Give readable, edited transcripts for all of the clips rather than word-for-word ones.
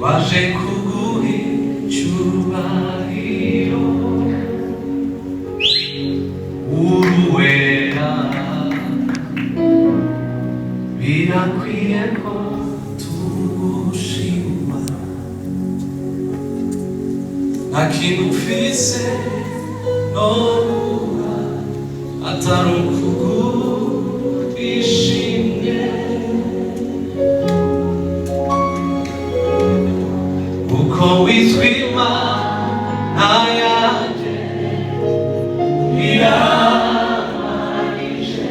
waje kuguha icyubahiro uruwera birakwiye ko tugushima nta kintu ufise no guha atari ukugushimye uko witwa Imana yanjye iramarije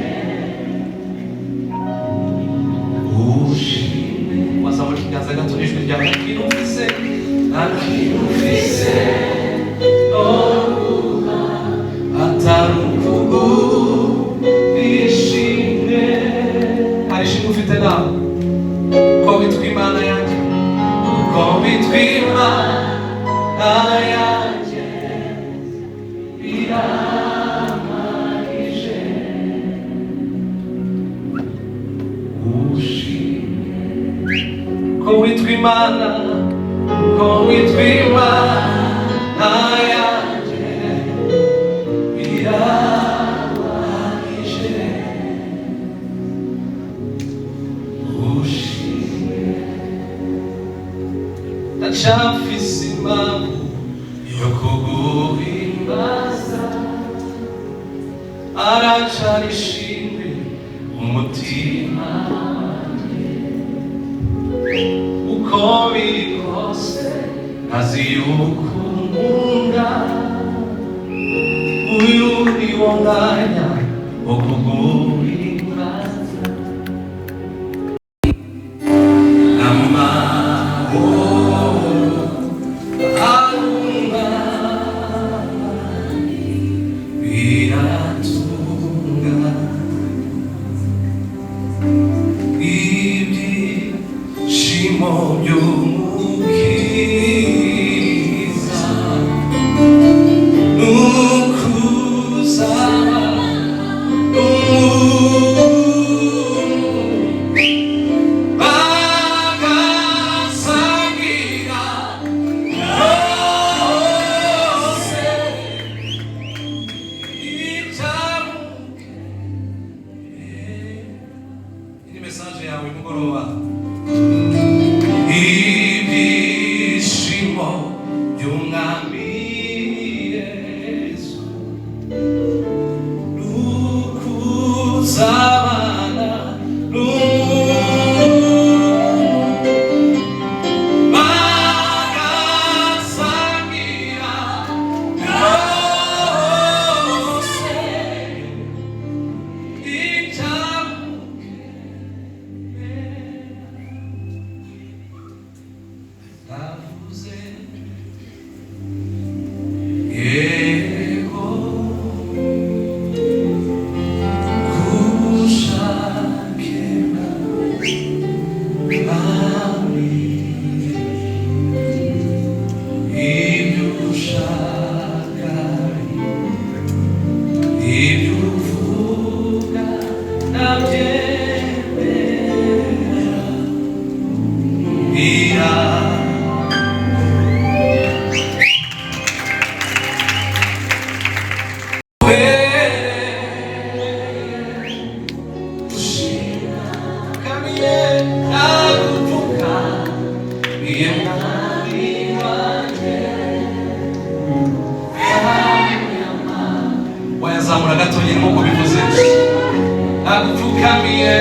ushime wazamura ikiganza gato n'ijwi ryawe nta kintu ufise nta kintu ufise no guha atari ukugushimye hari ishimwe ufite nawe uko witwa Imana yanjye uko witwa Imana yanjye iramarije ushime uko witwa Imana uko witwa Imana yanjye iramarije ushime ndacafise impamvu yo kuguhimbaza aracari ishimwe umutima wanjye uko biri kose ntazi yuko unkunda uyu ni wo mwanya wo kuguhimbaza ibyishimo by'umukiza n'ukuzaba bagasangira byose ibyamuke. Iyi ni mesaje yawe mugoroba. Ibyishimo by'umwami Yesu n'ukuzabana bagasangira byose ibyamuke. Ndavuze yego kubushake bwawe ibyo ushaka ibyo uvuga ndabyemera wayazamura gato nyine nk'uko bivuze agupfukamiye